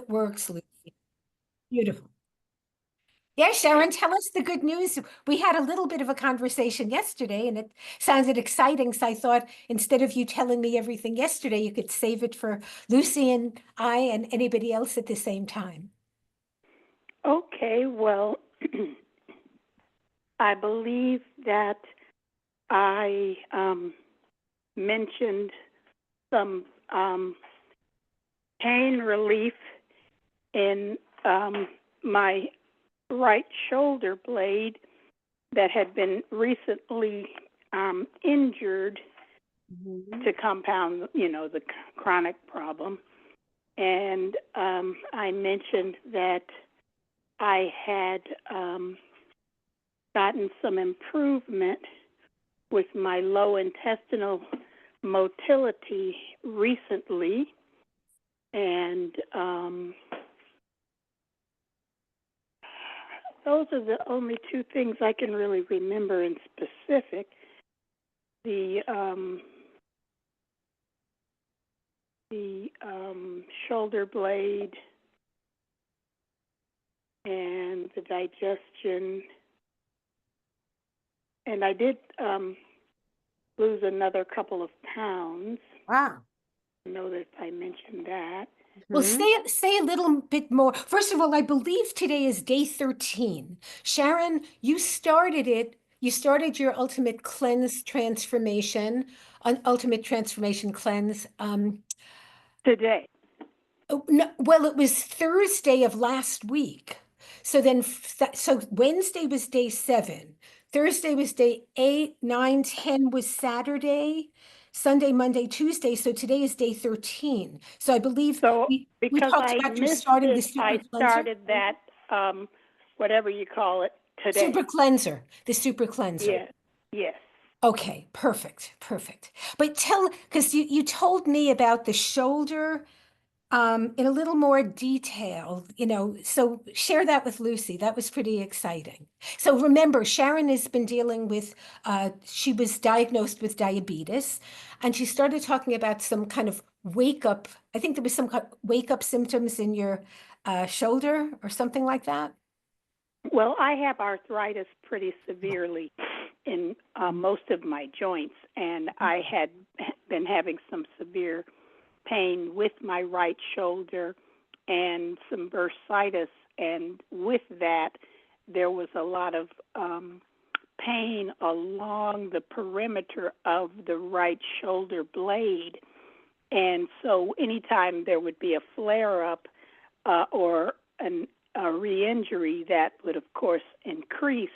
it works, Lucy. Beautiful. Yeah, Sharon, tell us the good news. We had a little bit of a conversation yesterday and it sounded exciting. So I thought instead of you telling me everything yesterday, you could save it for Lucy and I and anybody else at the same time. Okay, well, I believe that I mentioned some pain relief in my right shoulder blade that had been recently injured to compound, the chronic problem. And I mentioned that I had gotten some improvement with my low intestinal motility recently. And those are the only two things I can really remember in specific. The shoulder blade and the digestion. And I did lose another couple of pounds. Wow. I know that I mentioned that. Well, say a little bit more. First of all, I believe today is day 13. Sharon, you started it. You started your ultimate cleanse transformation, ultimate transformation cleanse. Today. Oh, no, well, it was Thursday of last week. So then, so Wednesday was day 7. Thursday was day 8, 9, 10 was Saturday. Sunday, Monday, Tuesday. So today is day 13. So I believe So we because talked I about you missed starting the it, super I cleanser. started that, whatever you call it, today. Super cleanser, the super cleanser. Yes, yes. Okay, perfect, perfect. But because you told me about the shoulder in a little more detail, so share that with Lucy. That was pretty exciting. So remember, Sharon has been dealing with, she was diagnosed with diabetes, and she started talking about some kind of wake up. I think there was some kind of wake up symptoms in your shoulder or something like that. Well, I have arthritis pretty severely in most of my joints, and I had been having some severe pain with my right shoulder and some bursitis, and with that, there was a lot of pain along the perimeter of the right shoulder blade. And so anytime there would be a flare-up or a re-injury, that would, of course, increase.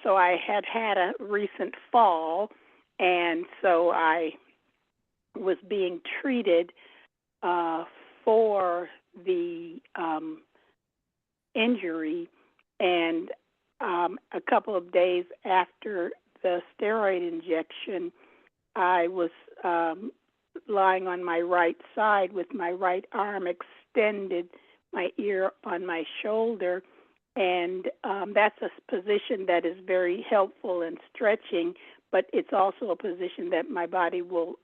So I had had a recent fall, and so I was being treated for the injury, and a couple of days after the steroid injection, I was lying on my right side with my right arm extended, my ear on my shoulder, and that's a position that is very helpful in stretching, but it's also a position that my body will,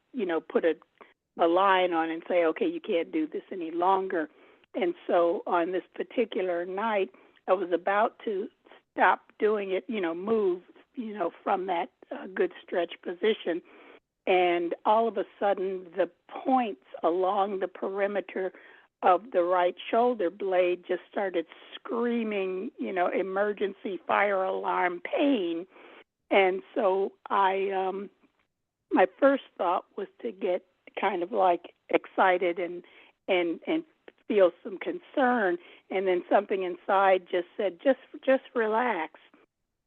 put a line on and say, okay, you can't do this any longer. And so on this particular night, I was about to stop doing it, move, from that good stretch position. And all of a sudden, the points along the perimeter of the right shoulder blade just started screaming, emergency fire alarm pain. And so my first thought was to get kind of like excited and feel some concern, and then something inside just said, just relax.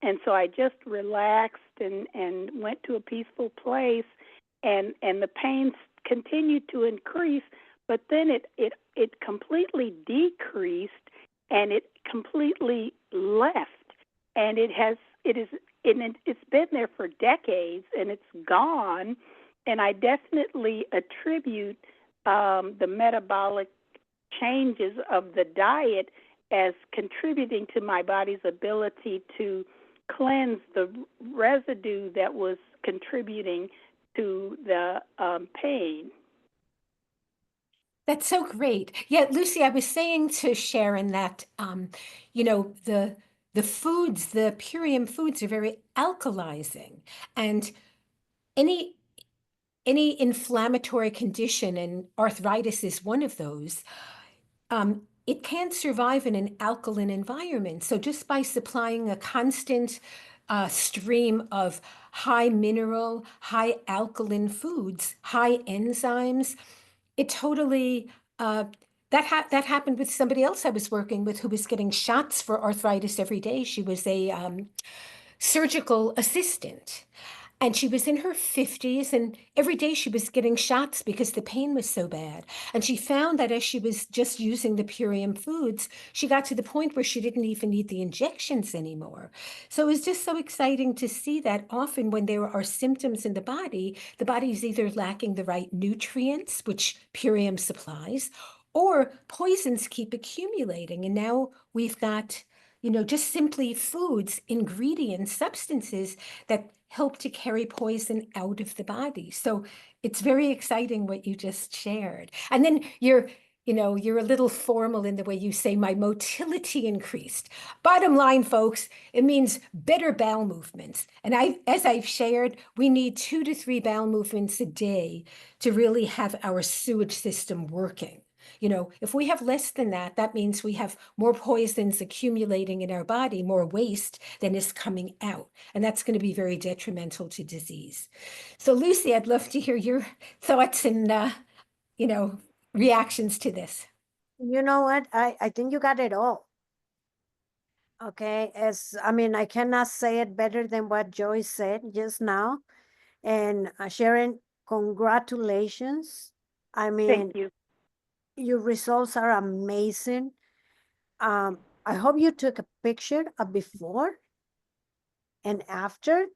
And so I just relaxed and went to a peaceful place, and the pain continued to increase, but then it completely decreased, and it completely left, and it's been there for decades, and it's gone. And I definitely attribute the metabolic changes of the diet as contributing to my body's ability to cleanse the residue that was contributing to the pain. That's so great. Yeah, Lucy, I was saying to Sharon that you know, the foods, the Purium foods are very alkalizing. And any any inflammatory condition, and arthritis is one of those, it can't survive in an alkaline environment. So just by supplying a constant stream of high mineral, high alkaline foods, high enzymes, it totally that happened with somebody else I was working with who was getting shots for arthritis every day. She was a surgical assistant. And she was in her 50s, and every day she was getting shots because the pain was so bad. And she found that as she was just using the Purium foods, she got to the point where she didn't even need the injections anymore. So it was just so exciting to see that often when there are symptoms in the body is either lacking the right nutrients, which Purium supplies, or poisons keep accumulating. And now we've got, you know, just simply foods, ingredients, substances that help to carry poison out of the body. So it's very exciting what you just shared. And then you know, you're a little formal in the way you say my motility increased. Bottom line, folks, it means better bowel movements. And as I've shared, we need 2 to 3 bowel movements a day to really have our sewage system working. You know, if we have less than that, that means we have more poisons accumulating in our body, more waste than is coming out. And that's going to be very detrimental to disease. So, Lucy, I'd love to hear your thoughts and, you know, reactions to this. You know what? I think you got it all. Okay. I mean, I cannot say it better than what Joy said just now. And Sharon, congratulations. I mean, Thank you. your results are amazing. I hope you took a picture of before and after,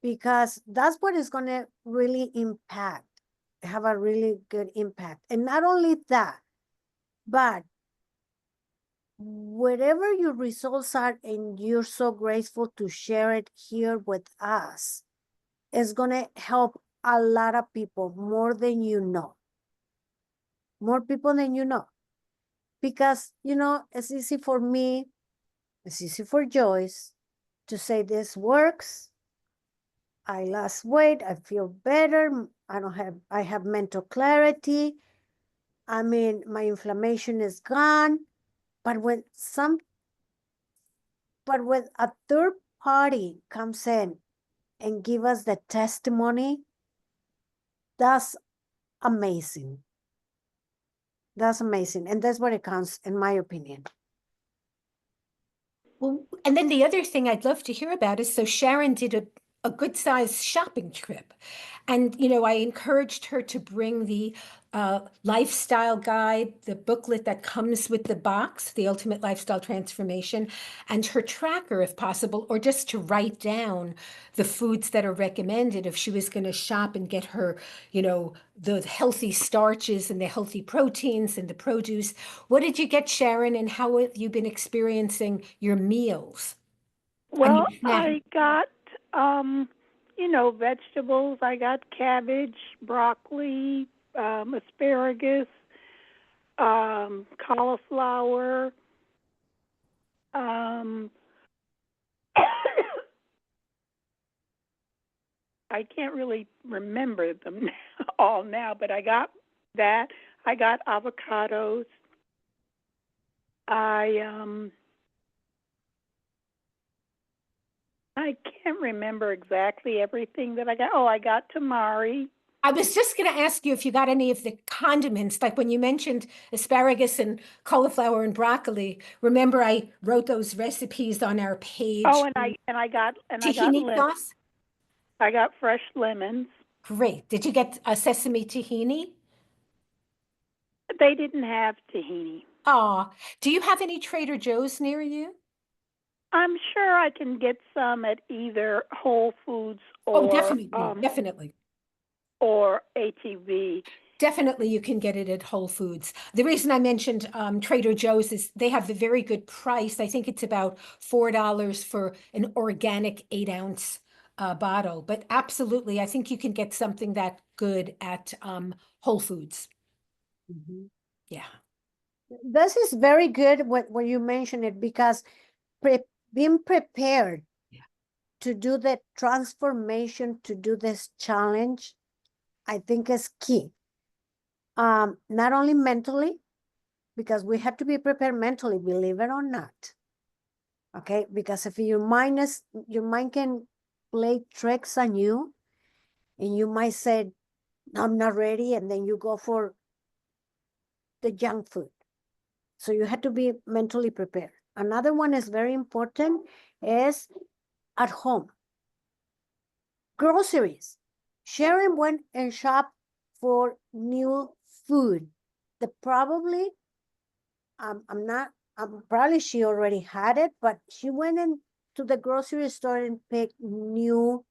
because that's what is going to really have a really good impact. And not only that, but whatever your results are, and you're so grateful to share it here with us, is going to help a lot of people, more than you know. More people than you know. Because, you know, it's easy for me, it's easy for Joyce to say this works. I lost weight, I feel better, I have mental clarity. I mean, my inflammation is gone. But when a third party comes in and give us the testimony, that's amazing. That's amazing. And that's what it counts, in my opinion. Well, and then the other thing I'd love to hear about is, so Sharon did a good sized shopping trip. And, you know, I encouraged her to bring the lifestyle guide, the booklet that comes with the box, the Ultimate Lifestyle Transformation, and her tracker if possible, or just to write down the foods that are recommended if she was going to shop and get her, you know, the healthy starches and the healthy proteins and the produce. What did you get, Sharon, and how have you been experiencing your meals? Well, I got, you know, vegetables. I got cabbage, broccoli, asparagus, cauliflower. I can't really remember them all now, but I got that. I got avocados. I can't remember exactly everything that I got. Oh, I got tamari. I was just going to ask you if you got any of the condiments, like when you mentioned asparagus and cauliflower and broccoli. Remember, I wrote those recipes on our page. Oh, and I got tahini sauce. I got fresh lemons. Great. Did you get a sesame tahini? They didn't have tahini. Oh, do you have any Trader Joe's near you? I'm sure I can get some at either Whole Foods or definitely. Or HEB. Definitely, you can get it at Whole Foods. The reason I mentioned Trader Joe's is they have a very good price. I think it's about $4 for an organic 8-ounce bottle. But absolutely, I think you can get something that good at Whole Foods. Mhm. Yeah. This is very good when you mention it, because being prepared Yeah. to do the transformation, to do this challenge, I think is key. Not only mentally, because we have to be prepared mentally, believe it or not. Okay, because if your mind can play tricks on you, and you might say, I'm not ready, and then you go for the junk food. So you have to be mentally prepared. Another one is very important, is at home. Groceries. Sharon went and shopped for new food. Probably she already had it, but she went into the grocery store and picked new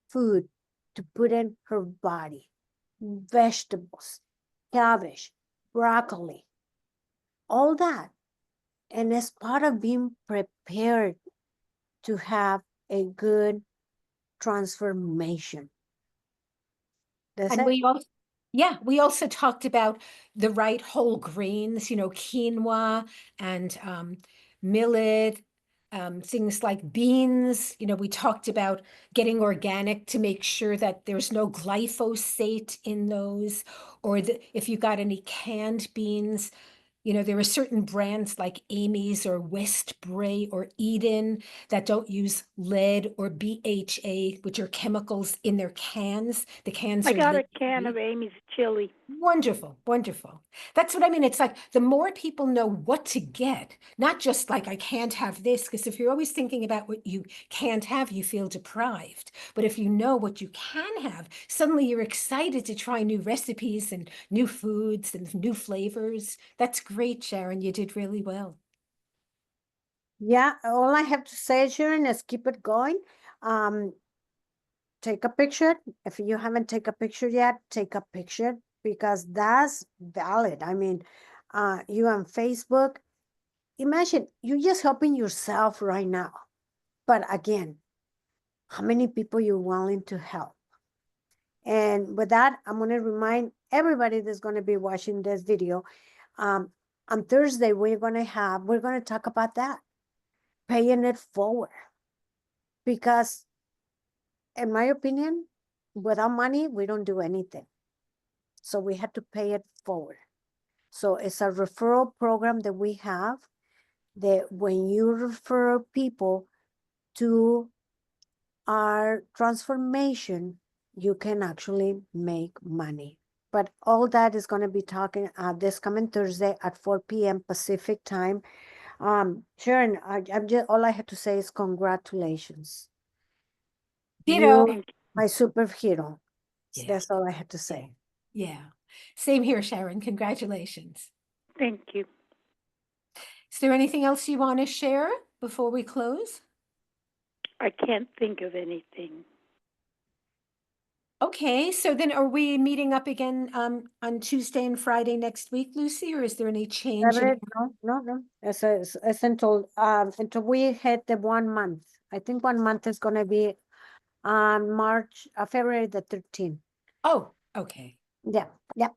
food to put in her body. Vegetables, cabbage, broccoli, all that. And it's part of being prepared to have a good transformation. That's And it. we also talked about the right whole grains, quinoa and millet, things like beans. We talked about getting organic to make sure that there's no glyphosate in those, or if you got any canned beans. There are certain brands like Amy's or Westbury or Eden that don't use lead or BHA, which are chemicals in their cans. The cans I are got a lead can free. of Amy's chili. Wonderful, wonderful. That's what I mean. It's like the more people know what to get, not just like I can't have this, because if you're always thinking about what you can't have, you feel deprived. But if you know what you can have, suddenly you're excited to try new recipes and new foods and new flavors. That's great, Sharon. You did really well. Yeah, all I have to say, Sharon, is keep it going. Take a picture. If you haven't taken a picture yet, take a picture, because that's valid. I mean, you on Facebook, imagine you're just helping yourself right now. But again, how many people you're willing to help? And with that, I'm going to remind everybody that's going to be watching this video. On Thursday, we're going to talk about that, paying it forward. Because in my opinion, without money, we don't do anything. So we had to pay it forward. So it's a referral program that we have, that when you refer people to our transformation, you can actually make money. But all that is going to be talking this coming Thursday at 4 p.m. Pacific time. Sharon, all I have to say is congratulations. Ditto. You, my superhero. Yeah. That's all I have to say. Yeah. Same here, Sharon. Congratulations. Thank you. Is there anything else you want to share before we close? I can't think of anything. Okay, so then are we meeting up again on Tuesday and Friday next week, Lucy, or is there any change in? No. It's until we hit the 1 month. I think 1 month is gonna be on February the 13th. Oh, okay. Yeah. Okay.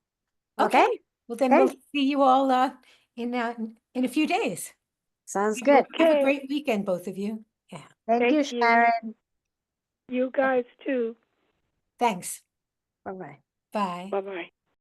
Okay. Well, then we'll see you all in a few days. Sounds good. Have a Okay. great weekend, both of you. Yeah. Thank you, Thank you. Sharon. You guys too. Thanks. Bye-bye. Bye. Bye-bye.